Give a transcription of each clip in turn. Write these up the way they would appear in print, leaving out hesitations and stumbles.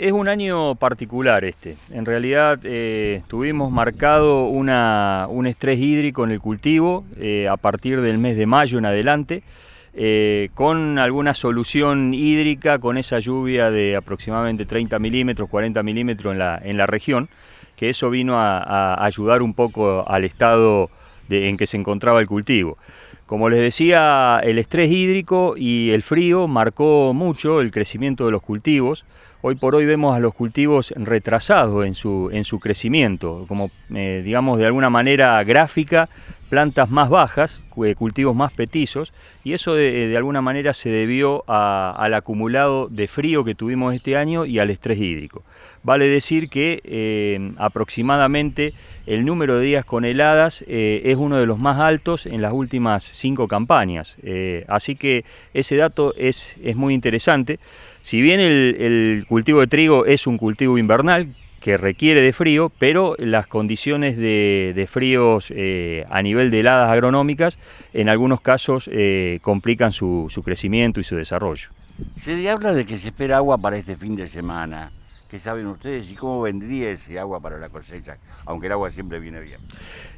Es un año particular este. En realidad tuvimos marcado un estrés hídrico en el cultivo a partir del mes de mayo en adelante, con alguna solución hídrica, con esa lluvia de aproximadamente 30 milímetros, 40 milímetros en la región, que eso vino a ayudar un poco al estado en que se encontraba el cultivo. Como les decía, el estrés hídrico y el frío marcó mucho el crecimiento de los cultivos. Hoy por hoy vemos a los cultivos retrasados en su crecimiento, como digamos de alguna manera gráfica, plantas más bajas, cultivos más petizos, y eso de alguna manera se debió al acumulado de frío que tuvimos este año y al estrés hídrico. Vale decir que aproximadamente el número de días con heladas es uno de los más altos en las últimas 5 campañas, así que ese dato es muy interesante. Si bien el cultivo de trigo es un cultivo invernal que requiere de frío, pero las condiciones de fríos a nivel de heladas agronómicas en algunos casos complican su crecimiento y su desarrollo. Se habla de que se espera agua para este fin de semana. ¿Qué saben ustedes y cómo vendría ese agua para la cosecha? Aunque el agua siempre viene bien.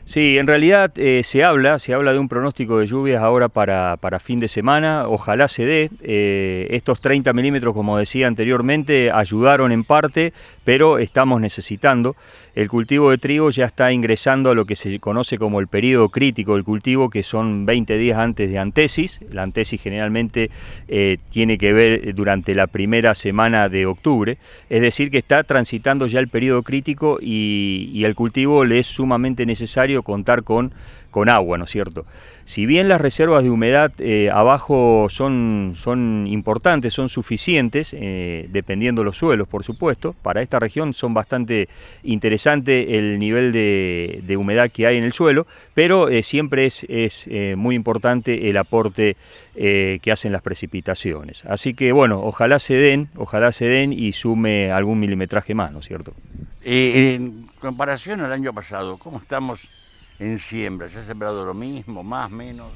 Sí, en realidad se habla de un pronóstico de lluvias ahora para fin de semana, ojalá se dé. Estos 30 milímetros, como decía anteriormente, ayudaron en parte, pero estamos necesitando. El cultivo de trigo ya está ingresando a lo que se conoce como el periodo crítico del cultivo, que son 20 días antes de antesis. La antesis generalmente tiene que ver durante la primera semana de octubre, es decir, que está transitando ya el periodo crítico y al cultivo le es sumamente necesario contar con agua, ¿no es cierto? Si bien las reservas de humedad abajo son importantes, son suficientes, dependiendo de los suelos, por supuesto, para esta región son bastante interesantes el nivel de humedad que hay en el suelo, pero siempre es muy importante el aporte que hacen las precipitaciones. Así que bueno, ojalá se den y sume algún milimetraje más, ¿no es cierto? En comparación al año pasado, ¿cómo estamos en siembra? ¿Se ha sembrado lo mismo, más, menos?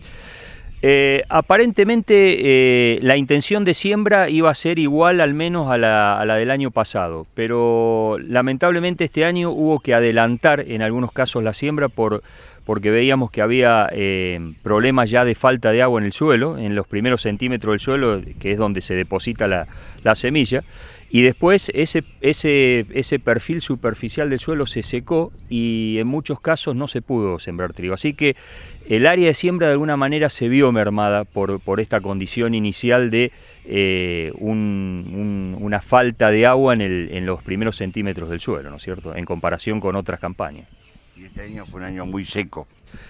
Aparentemente la intención de siembra iba a ser igual al menos a la del año pasado, pero lamentablemente este año hubo que adelantar en algunos casos la siembra porque veíamos que había problemas ya de falta de agua en el suelo, en los primeros centímetros del suelo, que es donde se deposita la semilla. Y después ese perfil superficial del suelo se secó y en muchos casos no se pudo sembrar trigo. Así que el área de siembra de alguna manera se vio mermada por esta condición inicial de una falta de agua en los primeros centímetros del suelo, ¿no es cierto?, en comparación con otras campañas. Y este año fue un año muy seco.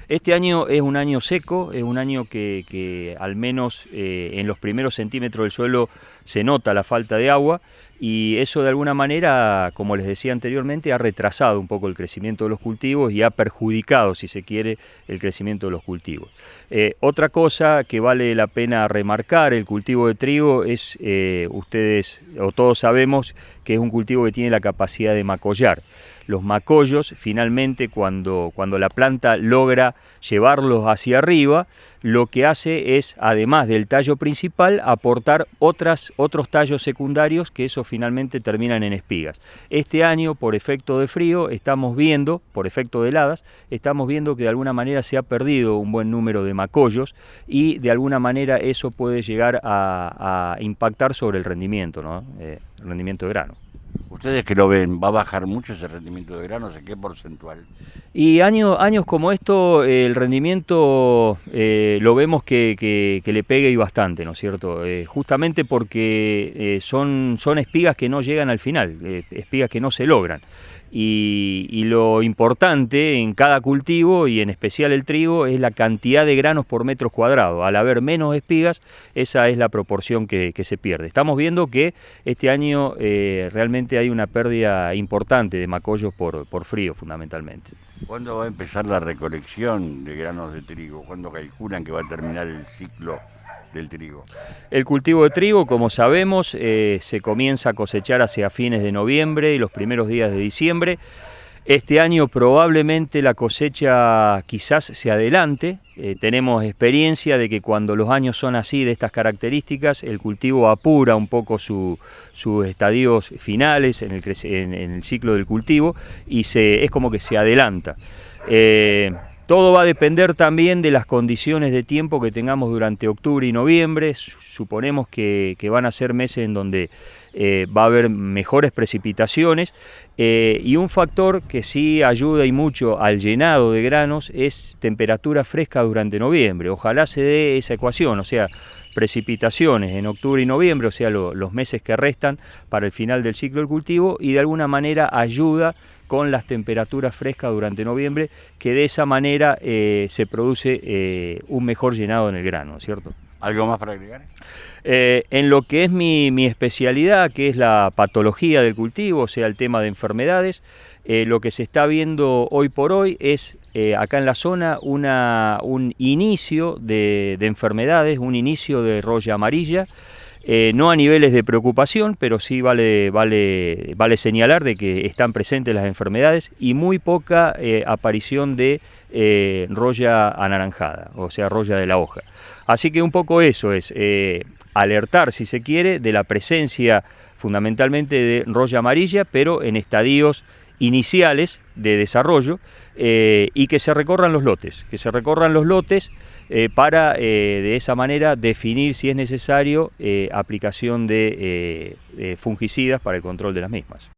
Este año es un año seco, es un año que al menos en los primeros centímetros del suelo se nota la falta de agua y eso de alguna manera, como les decía anteriormente, ha retrasado un poco el crecimiento de los cultivos y ha perjudicado, si se quiere, el crecimiento de los cultivos. Otra cosa que vale la pena remarcar, el cultivo de trigo es, ustedes o todos sabemos que es un cultivo que tiene la capacidad de macollar. Los macollos, finalmente, cuando la planta logra llevarlos hacia arriba, lo que hace es, además del tallo principal, aportar otros tallos secundarios que eso finalmente terminan en espigas. Este año, por efecto de frío, estamos viendo, por efecto de heladas, estamos viendo que de alguna manera se ha perdido un buen número de macollos y de alguna manera eso puede llegar a impactar sobre el rendimiento, ¿no? El rendimiento de grano. Ustedes que lo ven, ¿va a bajar mucho ese rendimiento de granos? ¿En qué porcentual? Y años como esto, el rendimiento lo vemos que le pega y bastante, ¿no es cierto? Justamente porque son espigas que no llegan al final, espigas que no se logran. Y lo importante en cada cultivo, y en especial el trigo, es la cantidad de granos por metro cuadrado. Al haber menos espigas, esa es la proporción que se pierde. Estamos viendo que este año realmente hay una pérdida importante de macollos por frío, fundamentalmente. ¿Cuándo va a empezar la recolección de granos de trigo? ¿Cuándo calculan que va a terminar el ciclo del trigo? El cultivo de trigo, como sabemos, se comienza a cosechar hacia fines de noviembre y los primeros días de diciembre. Este año probablemente la cosecha quizás se adelante. Tenemos experiencia de que cuando los años son así, de estas características, el cultivo apura un poco sus estadios finales en el ciclo del cultivo y es como que se adelanta. Todo va a depender también de las condiciones de tiempo que tengamos durante octubre y noviembre. Suponemos que van a ser meses en donde va a haber mejores precipitaciones, y un factor que sí ayuda y mucho al llenado de granos es temperatura fresca durante noviembre. Ojalá se dé esa ecuación, o sea, precipitaciones en octubre y noviembre, o sea, los meses que restan para el final del ciclo del cultivo, y de alguna manera ayuda con las temperaturas frescas durante noviembre, que de esa manera se produce un mejor llenado en el grano, ¿cierto? ¿Algo más para agregar? En lo que es mi especialidad, que es la patología del cultivo, o sea, el tema de enfermedades, lo que se está viendo hoy por hoy es acá en la zona un inicio de enfermedades, un inicio de roya amarilla. No a niveles de preocupación, pero sí vale señalar de que están presentes las enfermedades y muy poca aparición de roya anaranjada, o sea, roya de la hoja. Así que un poco eso es alertar, si se quiere, de la presencia fundamentalmente de roya amarilla, pero en estadios iniciales de desarrollo, y que se recorran los lotes, para de esa manera definir si es necesario aplicación de fungicidas para el control de las mismas.